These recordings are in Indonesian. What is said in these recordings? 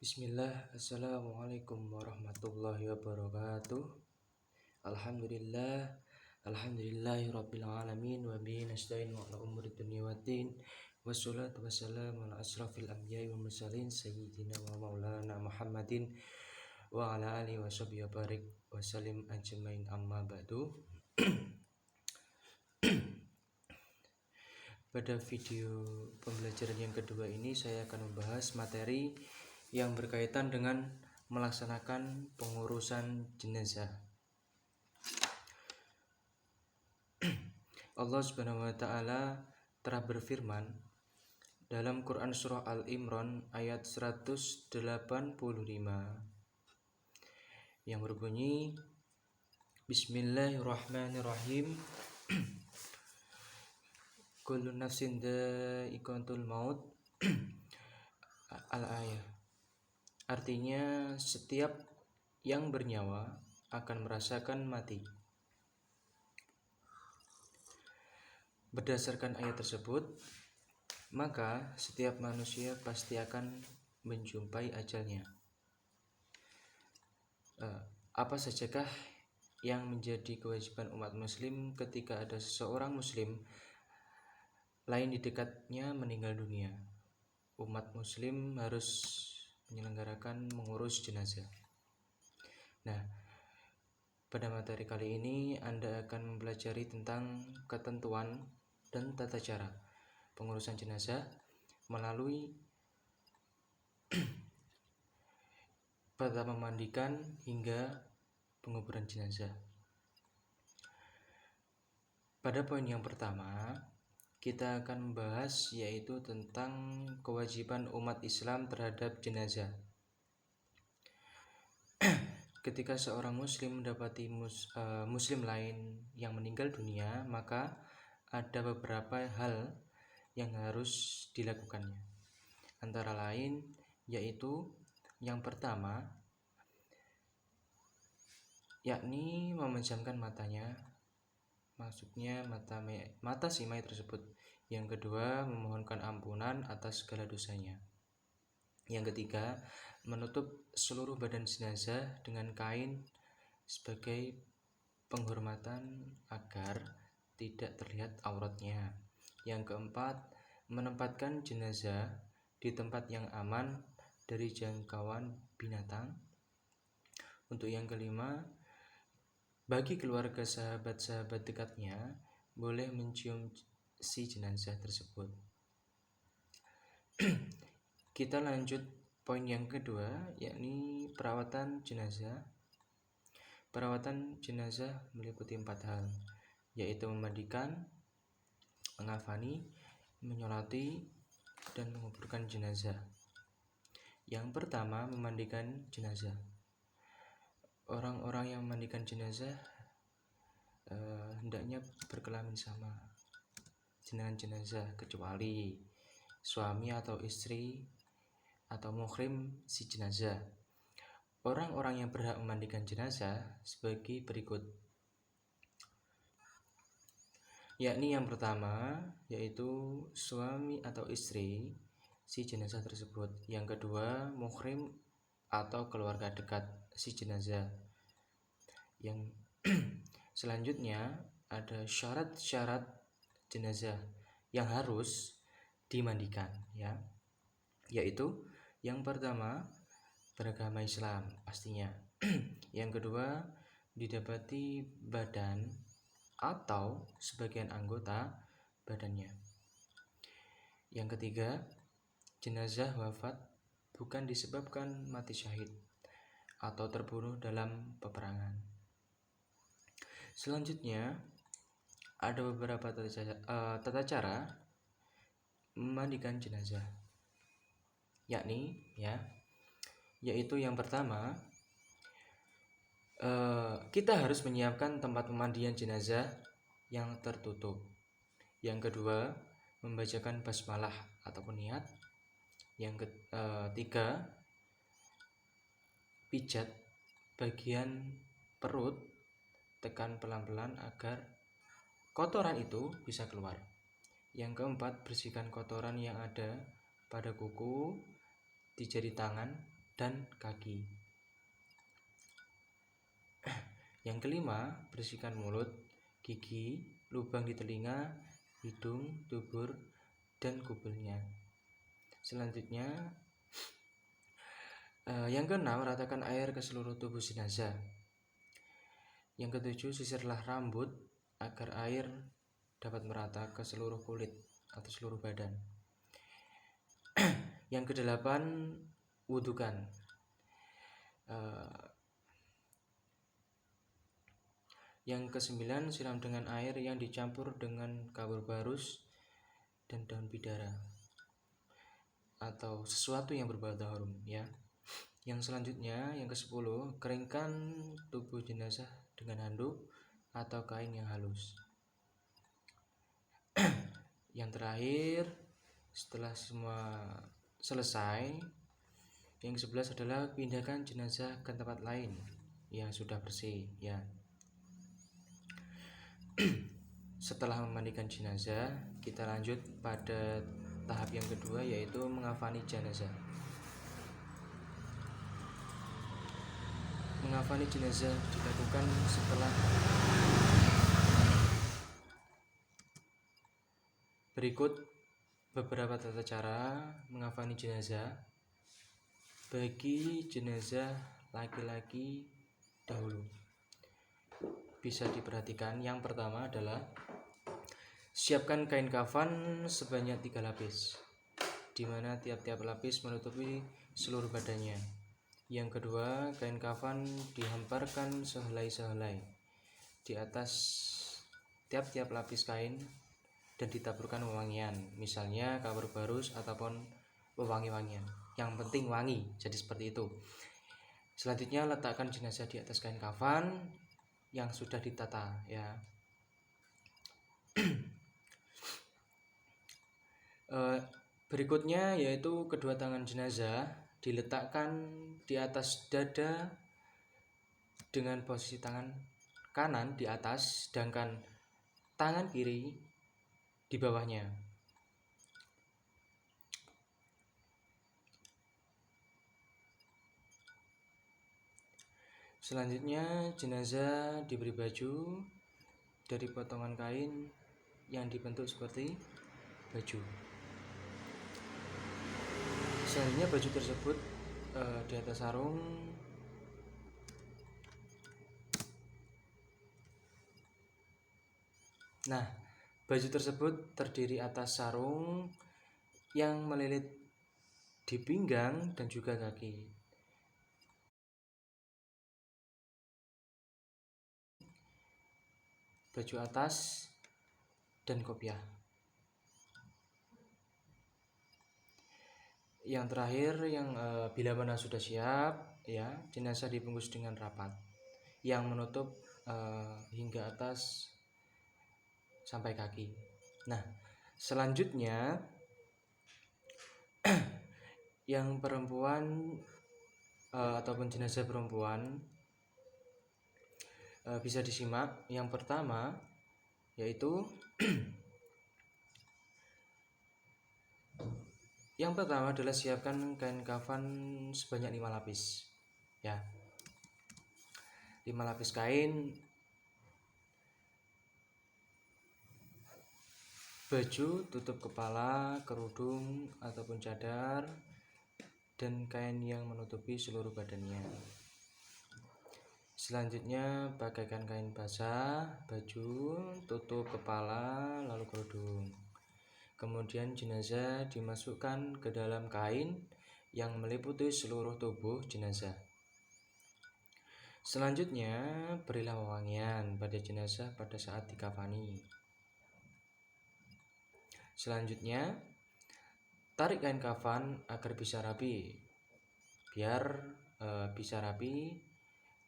Bismillah, Assalamualaikum warahmatullahi wabarakatuh. Alhamdulillah, alhamdulillahi rabbil alamin. Wa bihi nasta'in ala umuri dunya waddin. Wassalatu wassalamu ala asrafil anbiya'i wal mursalin sayyidina wa maulana Muhammadin wa ala alihi wa sahbihi wa barik wa salim ajmain, amma ba'du. Pada video pembelajaran yang kedua ini saya akan membahas materi yang berkaitan dengan melaksanakan pengurusan jenazah. Allah Subhanahu wa taala telah berfirman dalam Quran surah Al-Imran ayat 185 yang berbunyi Bismillahirrahmanirrahim. Kullu nafsin dha'iqatul maut. Al-ayah. Artinya setiap yang bernyawa akan merasakan mati. Berdasarkan ayat tersebut, maka setiap manusia pasti akan menjumpai ajalnya. Apa sajakah yang menjadi kewajiban umat muslim ketika ada seseorang muslim lain di dekatnya meninggal dunia? Umat muslim harus menyelenggarakan mengurus jenazah. Nah, pada materi kali ini Anda akan mempelajari tentang ketentuan dan tata cara pengurusan jenazah melalui pada memandikan hingga penguburan jenazah. Pada poin yang pertama, kita akan membahas yaitu tentang kewajiban umat Islam terhadap jenazah. Ketika seorang muslim mendapati muslim lain yang meninggal dunia, maka ada beberapa hal yang harus dilakukannya. Antara lain yaitu yang pertama yakni memejamkan matanya, maksudnya mata si mayat tersebut. Yang kedua, memohonkan ampunan atas segala dosanya. Yang ketiga, menutup seluruh badan jenazah dengan kain sebagai penghormatan agar tidak terlihat auratnya. Yang keempat, menempatkan jenazah di tempat yang aman dari jangkauan binatang. Untuk yang kelima, bagi keluarga sahabat-sahabat dekatnya boleh mencium si jenazah tersebut. Kita lanjut poin yang kedua, yakni perawatan jenazah. Perawatan jenazah meliputi 4 hal, yaitu memandikan, mengafani, menyolati, dan menguburkan jenazah. Yang pertama, memandikan jenazah. Orang-orang yang memandikan jenazah hendaknya berkelamin sama dengan jenazah, kecuali suami atau istri atau muhrim si jenazah. Orang-orang yang berhak memandikan jenazah sebagai berikut, yakni yang pertama yaitu suami atau istri si jenazah tersebut. Yang kedua, muhrim atau keluarga dekat si jenazah. Yang selanjutnya ada syarat-syarat jenazah yang harus dimandikan, ya, yaitu yang pertama beragama Islam pastinya. Yang kedua, didapati badan atau sebagian anggota badannya. Yang ketiga, jenazah wafat bukan disebabkan mati syahid atau terbunuh dalam peperangan. Selanjutnya, ada beberapa tata cara memandikan jenazah, yaitu yang pertama, kita harus menyiapkan tempat pemandian jenazah yang tertutup. Yang kedua, membacakan basmalah ataupun niat. Yang ketiga, pijat bagian perut, tekan pelan-pelan agar kotoran itu bisa keluar. Yang keempat, bersihkan kotoran yang ada pada kuku, di jari tangan, dan kaki. Yang kelima, bersihkan mulut, gigi, lubang di telinga, hidung, dubur, dan kubulnya. Selanjutnya, yang keenam, ratakan air ke seluruh tubuh jenazah. Yang ketujuh, sisirlah rambut agar air dapat merata ke seluruh kulit atau seluruh badan. Yang kedelapan, wudukan. Yang kesembilan, siram dengan air yang dicampur dengan kabur barus dan daun bidara atau sesuatu yang berbau harum, ya. Yang selanjutnya, yang ke-10, keringkan tubuh jenazah dengan handuk atau kain yang halus. Yang terakhir, setelah semua selesai, yang ke-11 adalah pindahkan jenazah ke tempat lain yang sudah bersih, ya. Setelah memandikan jenazah, kita lanjut pada tahap yang kedua, yaitu mengafani jenazah. Mengafani jenazah dilakukan setelah berikut beberapa tata cara mengafani jenazah bagi jenazah laki-laki dahulu. Bisa diperhatikan, yang pertama adalah siapkan kain kafan sebanyak 3 lapis, di mana tiap-tiap lapis menutupi seluruh badannya. Yang kedua, kain kafan dihamparkan sehelai-sehelai di atas tiap-tiap lapis kain dan ditaburkan wewangian, misalnya kabur barus ataupun wewangi-wangian. Yang penting wangi, jadi seperti itu. Selanjutnya, letakkan jenazah di atas kain kafan yang sudah ditata, ya. Berikutnya yaitu kedua tangan jenazah diletakkan di atas dada dengan posisi tangan kanan di atas, sedangkan tangan kiri di bawahnya. Selanjutnya, jenazah diberi baju dari potongan kain yang dibentuk seperti baju. Selanjutnya, baju tersebut di atas sarung baju tersebut terdiri atas sarung yang melilit di pinggang dan juga kaki. Baju atas dan kopiah. Yang terakhir, yang bila mana sudah siap, ya, jenazah dibungkus dengan rapat yang menutup hingga atas sampai kaki. Nah, selanjutnya yang perempuan ataupun jenazah perempuan bisa disimak. Yang pertama yaitu yang pertama adalah siapkan kain kafan sebanyak 5 lapis, ya. 5 lapis kain, baju tutup kepala, kerudung ataupun cadar, dan kain yang menutupi seluruh badannya. Selanjutnya, pakaikan kain basah, baju, tutup kepala, lalu kerudung. Kemudian jenazah dimasukkan ke dalam kain yang meliputi seluruh tubuh jenazah. Selanjutnya, berilah wewangian pada jenazah pada saat dikafani. Selanjutnya, tarik kain kafan agar bisa rapi. Biar bisa rapi,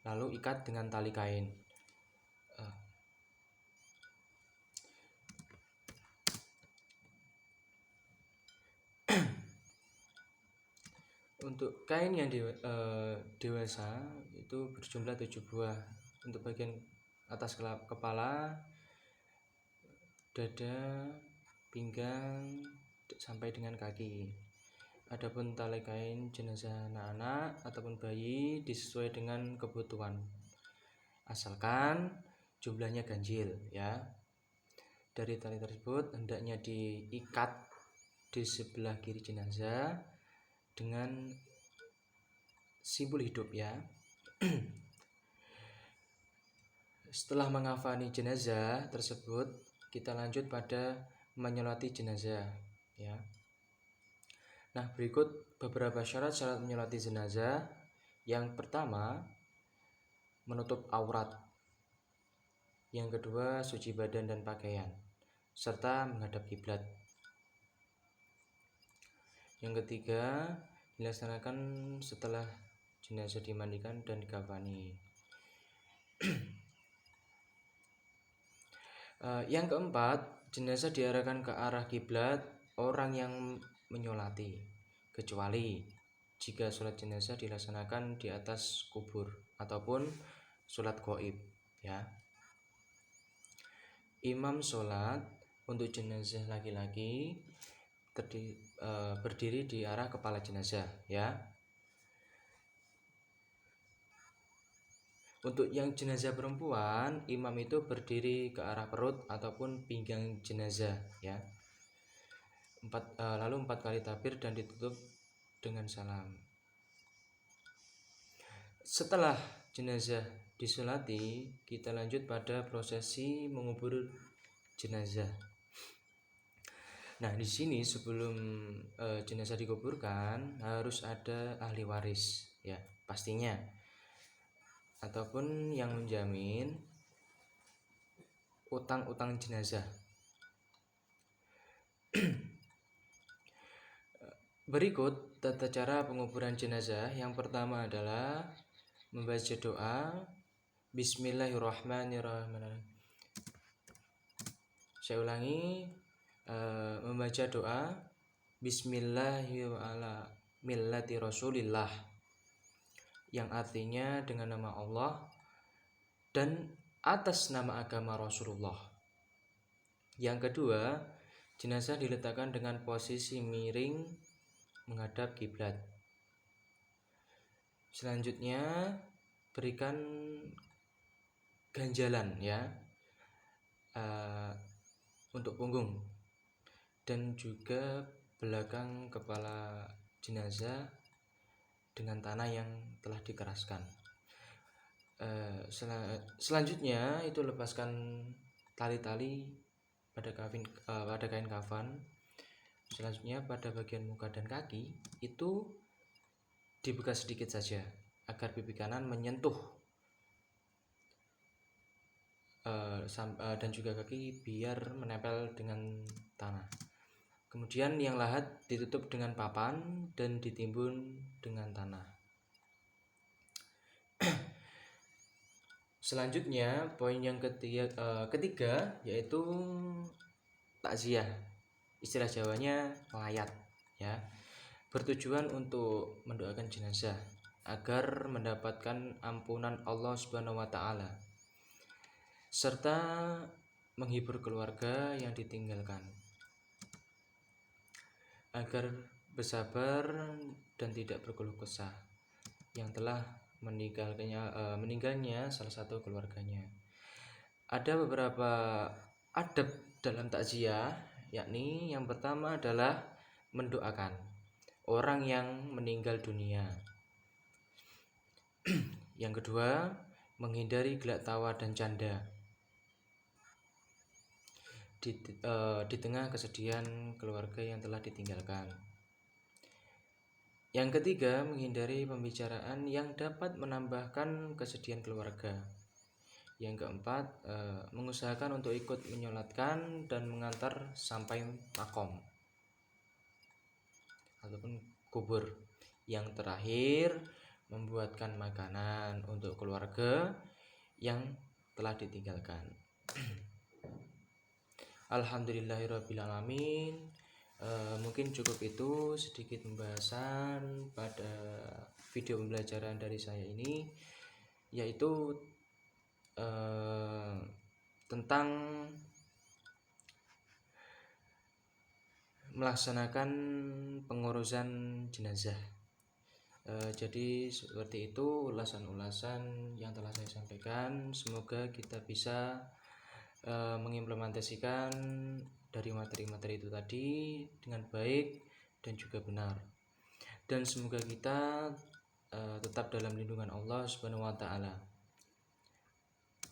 lalu ikat dengan tali kain. Untuk kain yang dewasa itu berjumlah 7 buah. Untuk bagian atas kepala, dada, pinggang sampai dengan kaki. Adapun tali kain jenazah anak-anak ataupun bayi disesuai dengan kebutuhan, asalkan jumlahnya ganjil ya. Dari tali tersebut hendaknya diikat di sebelah kiri jenazah dengan simbol hidup ya. Setelah mengafani jenazah tersebut, kita lanjut pada menyolati jenazah ya. Nah, berikut beberapa syarat-syarat menyolati jenazah. Yang pertama, menutup aurat. Yang kedua, suci badan dan pakaian serta menghadap kiblat. Yang ketiga, dilaksanakan setelah jenazah dimandikan dan dikafani. Yang keempat, jenazah diarahkan ke arah kiblat orang yang menyolati, kecuali jika sholat jenazah dilaksanakan di atas kubur ataupun sholat gaib ya. Imam sholat untuk jenazah laki-laki berdiri di arah kepala jenazah ya. Untuk yang jenazah perempuan, imam itu berdiri ke arah perut ataupun pinggang jenazah ya. Lalu 4 kali takbir dan ditutup dengan salam. Setelah jenazah disolati, kita lanjut pada prosesi mengubur jenazah. Nah, di sini sebelum jenazah dikuburkan harus ada ahli waris ya, pastinya, ataupun yang menjamin utang-utang jenazah. Berikut tata cara penguburan jenazah. Yang pertama adalah membaca doa Bismillahirrahmanirrahim. Saya ulangi, membaca doa Bismillahirrahmanirrahim, yang artinya dengan nama Allah dan atas nama agama Rasulullah. Yang kedua, jenazah diletakkan dengan posisi miring menghadap kiblat. Selanjutnya, berikan ganjalan ya untuk punggung dan juga belakang kepala jenazah dengan tanah yang telah dikeraskan. Selanjutnya itu lepaskan tali-tali pada kain kafan. Selanjutnya pada bagian muka dan kaki itu dibuka sedikit saja agar pipi kanan menyentuh dan juga kaki biar menempel dengan tanah. Kemudian yang lahat ditutup dengan papan dan ditimbun dengan tanah. Selanjutnya poin yang ketiga yaitu takziah. Istilah Jawanya melayat ya. Bertujuan untuk mendoakan jenazah agar mendapatkan ampunan Allah Subhanahu wa taala serta menghibur keluarga yang ditinggalkan agar bersabar dan tidak berkeluh kesah yang telah meninggalnya salah satu keluarganya. Ada beberapa adab dalam takziah, yakni yang pertama adalah mendoakan orang yang meninggal dunia. Yang kedua, menghindari gelak tawa dan canda di tengah kesedihan keluarga yang telah ditinggalkan. Yang ketiga, menghindari pembicaraan yang dapat menambahkan kesedihan keluarga. Yang keempat, mengusahakan untuk ikut menyolatkan dan mengantar sampai makom ataupun kubur. Yang terakhir, membuatkan makanan untuk keluarga yang telah ditinggalkan. Alhamdulillahirrabbilalamin. Mungkin cukup itu sedikit pembahasan pada video pembelajaran dari saya ini, yaitu tentang melaksanakan pengurusan jenazah. Jadi seperti itu ulasan-ulasan yang telah saya sampaikan. Semoga kita bisa mengimplementasikan dari materi-materi itu tadi dengan baik dan juga benar. Dan semoga kita tetap dalam lindungan Allah Subhanahu wa taala.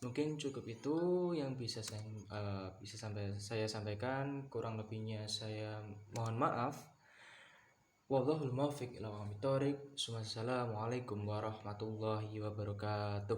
Mungkin cukup itu yang bisa saya sampaikan. Kurang lebihnya saya mohon maaf. Wallahul muwaffiq ila aqwamit thoriq. Wassalamualaikum warahmatullahi wabarakatuh.